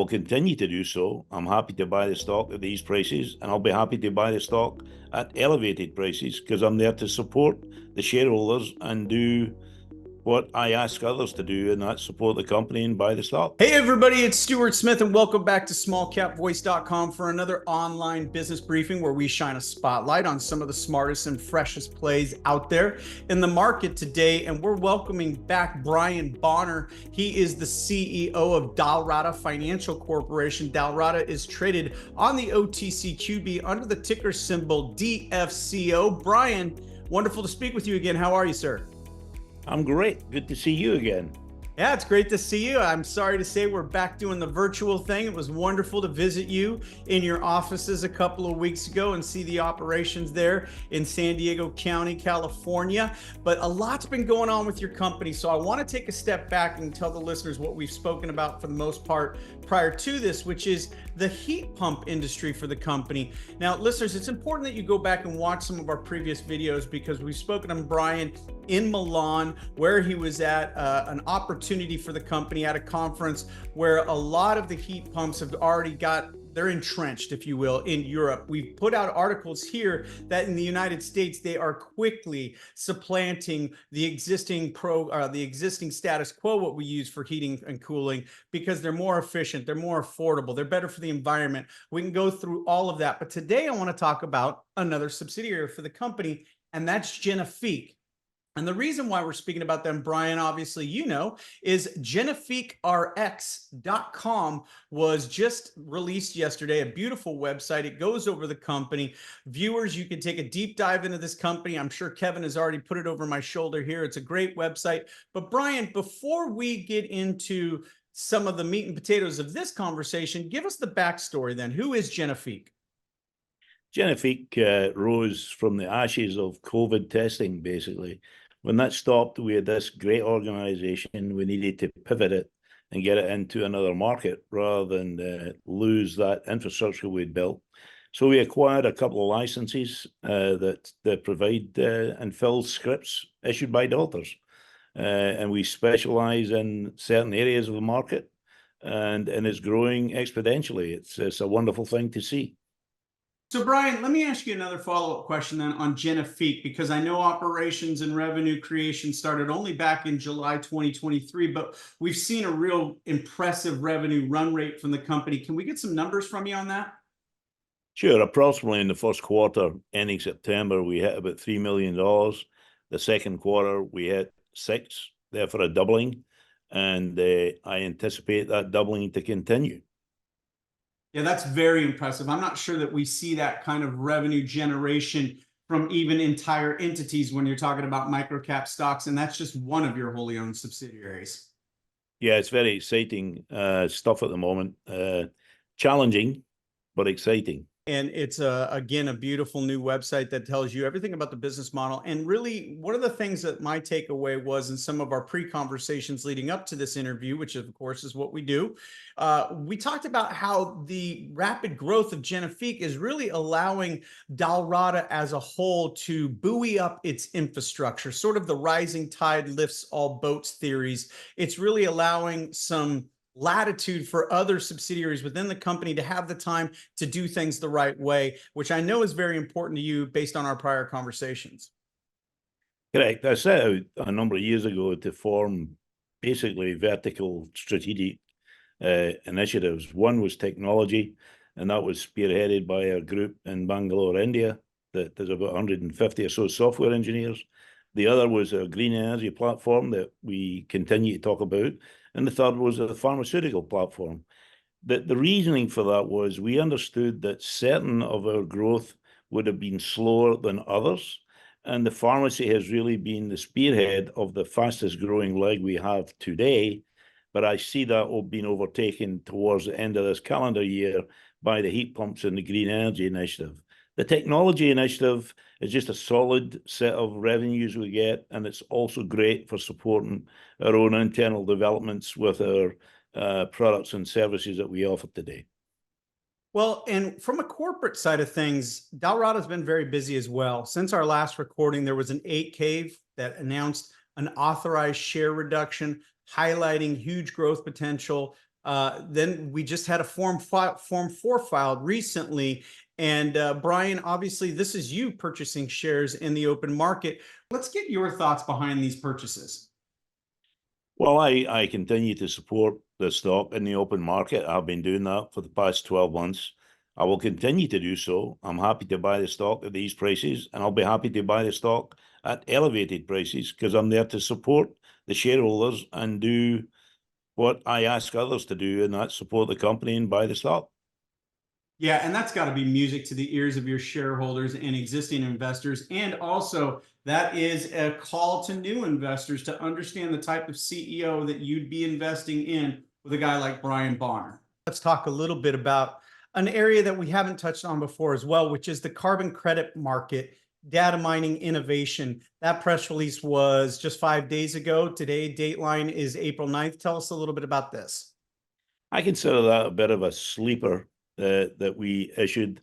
will continue to do so. I'm happy to buy the stock at these prices, and I'll be happy to buy the stock at elevated prices because I'm there to support the shareholders and do what I ask others to do, and that's support the company and buy the stock. Hey everybody, it's Stuart Smith and welcome back to SmallCapVoice.com for another online business briefing where we shine a spotlight on some of the smartest and freshest plays out there in the market today. And we're welcoming back Brian Bonar. He is the CEO of Dalrada Financial Corporation. Dalrada is traded on the OTCQB under the ticker symbol DFCO. Brian, wonderful to speak with you again. How are you, sir? I'm great. Good to see you again. Yeah, it's great to see you. I'm sorry to say we're back doing the virtual thing. It was wonderful to visit you in your offices a couple of weeks ago and see the operations there in San Diego County, California. But a lot's been going on with your company. So I want to take a step back and tell the listeners what we've spoken about for the most part prior to this, which is the heat pump industry for the company. Now, listeners, it's important that you go back and watch some of our previous videos because we've spoken to Brian in Milan, where he was at an opportunity for the company at a conference where a lot of the heat pumps have already they're entrenched, if you will, in Europe. We've put out articles here that in the United States, they are quickly supplanting the existing status quo, what we use for heating and cooling, because they're more efficient, they're more affordable, they're better for the environment. We can go through all of that. But today I want to talk about another subsidiary for the company, and that's Genifique. And the reason why we're speaking about them, Brian, obviously, you know, is GenifiqueRx.com was just released yesterday, a beautiful website. It goes over the company. Viewers, you can take a deep dive into this company. I'm sure Kevin has already put it over my shoulder here. It's a great website. But Brian, before we get into some of the meat and potatoes of this conversation, give us the backstory then. Who is Genifique? Genifique rose from the ashes of COVID testing, basically. When that stopped, we had this great organization. We needed to pivot it and get it into another market rather than lose that infrastructure we'd built. So we acquired a couple of licenses that provide and fill scripts issued by doctors. And we specialize in certain areas of the market, and it's growing exponentially. It's a wonderful thing to see. So Brian, let me ask you another follow-up question then on Genifique, because I know operations and revenue creation started only back in July 2023, but we've seen a real impressive revenue run rate from the company. Can we get some numbers from you on that? Sure. Approximately in the first quarter, ending September, we hit about $3 million. The second quarter, we hit $6 million, therefore a doubling. And I anticipate that doubling to continue. Yeah, that's very impressive. I'm not sure that we see that kind of revenue generation from even entire entities when you're talking about microcap stocks, and that's just one of your wholly owned subsidiaries. Yeah, it's very exciting stuff at the moment. Challenging, but exciting. And it's, again, a beautiful new website that tells you everything about the business model. And really, one of the things that my takeaway was in some of our pre-conversations leading up to this interview, which of course is what we do, we talked about how the rapid growth of Genifique is really allowing Dalrada as a whole to buoy up its infrastructure, sort of the rising tide lifts all boats theories. It's really allowing some latitude for other subsidiaries within the company to have the time to do things the right way, which I know is very important to you based on our prior conversations. Correct. I set out a number of years ago to form basically vertical strategic initiatives. One was technology, and that was spearheaded by a group in Bangalore, India, that there's about 150 or so software engineers. The other was a green energy platform that we continue to talk about. And the third was a pharmaceutical platform. The reasoning for that was we understood that certain of our growth would have been slower than others. And the pharmacy has really been the spearhead of the fastest growing leg we have today. But I see that all being overtaken towards the end of this calendar year by the heat pumps and the green energy initiative. The technology initiative is just a solid set of revenues we get, and it's also great for supporting our own internal developments with our products and services that we offer today. Well, and from a corporate side of things, Dalrada has been very busy as well. Since our last recording, there was an 8K that announced an authorized share reduction, highlighting huge growth potential Then we just had a Form 4 filed recently. And Brian, obviously, this is you purchasing shares in the open market. Let's get your thoughts behind these purchases. Well, I continue to support the stock in the open market. I've been doing that for the past 12 months. I will continue to do so. I'm happy to buy the stock at these prices, and I'll be happy to buy the stock at elevated prices because I'm there to support the shareholders and do what I ask others to do, and that's support the company and buy the stock. Yeah, and that's got to be music to the ears of your shareholders and existing investors. And also, that is a call to new investors to understand the type of CEO that you'd be investing in with a guy like Brian Bonar. Let's talk a little bit about an area that we haven't touched on before as well, which is the carbon credit market, data mining innovation. That press release was just 5 days ago. Today, Dateline is April 9th. Tell us a little bit about this. I consider that a bit of a sleeper that we issued.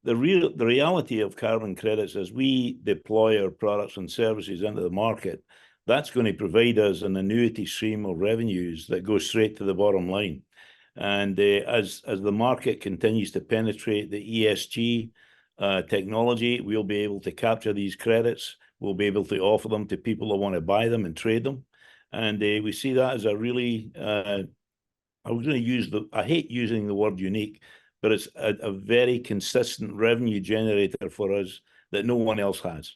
The reality of carbon credits as we deploy our products and services into the market, that's going to provide us an annuity stream of revenues that go straight to the bottom line. And as the market continues to penetrate the ESG technology, we'll be able to capture these credits. We'll be able to offer them to people that want to buy them and trade them. And we see that as a really, I was going to use I hate using the word unique, but it's a very consistent revenue generator for us that no one else has.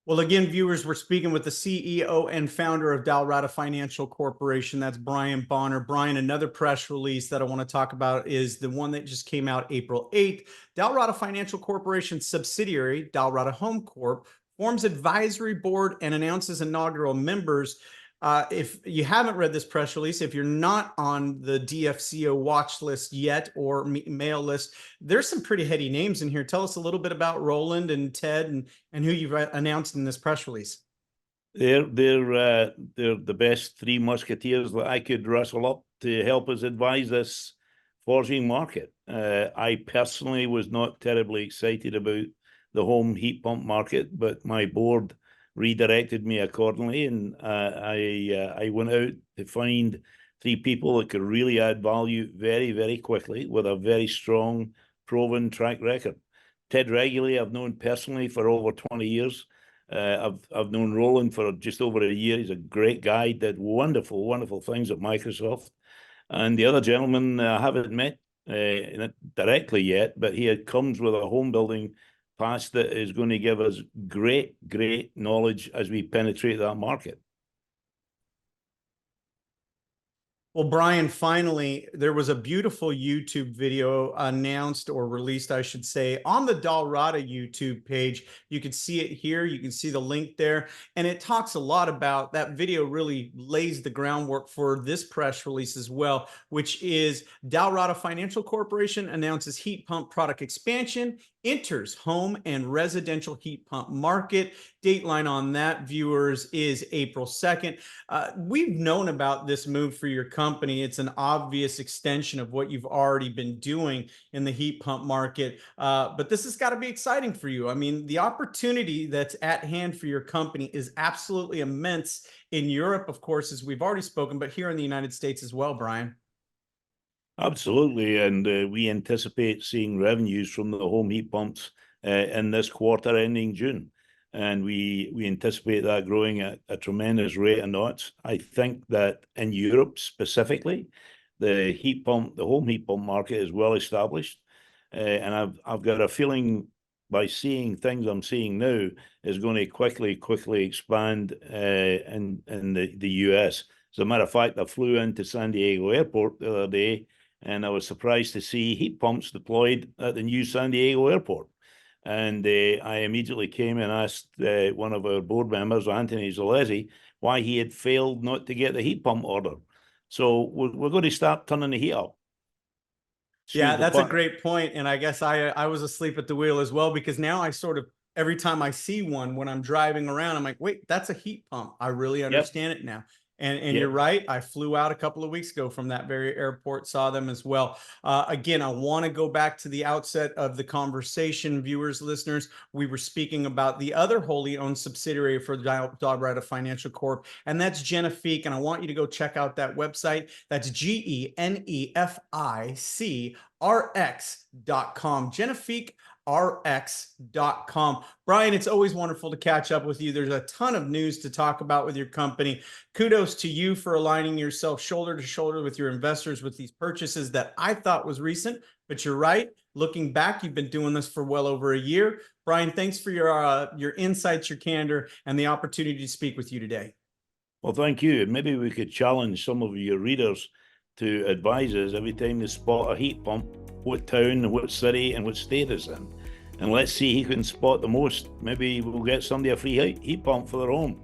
Well, again, viewers, we're speaking with the CEO and founder of Dalrada Financial Corporation. That's Brian Bonar. Brian, another press release that I want to talk about is the one that just came out April 8th. Dalrada Financial Corporation subsidiary, Dalrada Home Corp, forms advisory board and announces inaugural members. If you haven't read this press release, if you're not on the DFCO watch list yet or mail list, there's some pretty heady names in here. Tell us a little bit about Roland and Ted and who you've announced in this press release. They're the best three musketeers that I could rustle up to help us advise this forging market. I personally was not terribly excited about the home heat pump market, but my board redirected me accordingly, and I went out to find three people that could really add value very, very quickly with a very strong, proven track record. Ted Regularly, I've known personally for over 20 years. I've known Roland for just over a year. He's a great guy, did wonderful, wonderful things at Microsoft. And the other gentleman I haven't met directly yet, but he comes with a home building past that is going to give us great knowledge as we penetrate that market. Well, Brian, finally, there was a beautiful YouTube video announced or released, I should say, on the Dalrada YouTube page. You can see it here. You can see the link there. And it talks a lot about that video, really lays the groundwork for this press release as well, which is Dalrada Financial Corporation announces heat pump product expansion, enters home and residential heat pump market. Dateline on that, viewers, is April 2nd. We've known about this move for your company. It's an obvious extension of what you've already been doing in the heat pump market. But this has got to be exciting for you. I mean, the opportunity that's at hand for your company is absolutely immense in Europe, of course, as we've already spoken, but here in the United States as well, Brian. Absolutely, and we anticipate seeing revenues from the home heat pumps in this quarter ending June. And we anticipate that growing at a tremendous rate of knots. I think that in Europe specifically, the home heat pump market is well established, and I've got a feeling by seeing things I'm seeing now is going to quickly expand in the US. As a matter of fact, I flew into San Diego Airport the other day, and I was surprised to see heat pumps deployed at the new San Diego Airport. And I immediately came and asked one of our board members, Anthony Zalesi, why he had failed not to get the heat pump order. So we're going to start turning the heat up. Yeah, that's a great point. And I guess I was asleep at the wheel as well, because now I sort of, every time I see one when I'm driving around, I'm like, wait, that's a heat pump. I really understand it now. And you're right. I flew out a couple of weeks ago from that very airport, saw them as well. Again, I want to go back to the outset of the conversation, viewers, listeners. We were speaking about the other wholly owned subsidiary for Dalrada Financial Corp, and that's Genifique. And I want you to go check out that website. That's GENEFICRX.com. Genifique rx.com. Brian, it's always wonderful to catch up with you. There's a ton of news to talk about with your company. Kudos to you for aligning yourself shoulder to shoulder with your investors with these purchases that I thought was recent, but you're right. Looking back, you've been doing this for well over a year. Brian, thanks for your insights, your candor, and the opportunity to speak with you today. Well, thank you. Maybe we could challenge some of your readers to advise us every time they spot a heat pump, what town, what city, and what state it's in. And let's see who can spot the most. Maybe we'll get somebody a free heat pump for their home.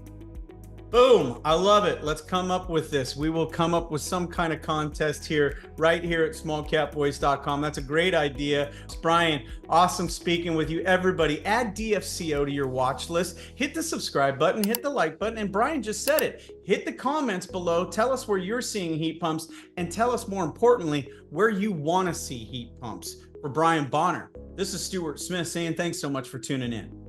Boom. I love it. Let's come up with this. We will come up with some kind of contest here, right here at SmallCapVoice.com. That's a great idea. Brian, awesome speaking with you. Everybody, add DFCO to your watch list. Hit the subscribe button, hit the like button, and Brian just said it. Hit the comments below. Tell us where you're seeing heat pumps, and tell us, more importantly, where you want to see heat pumps. For Brian Bonar, this is Stuart Smith saying thanks so much for tuning in.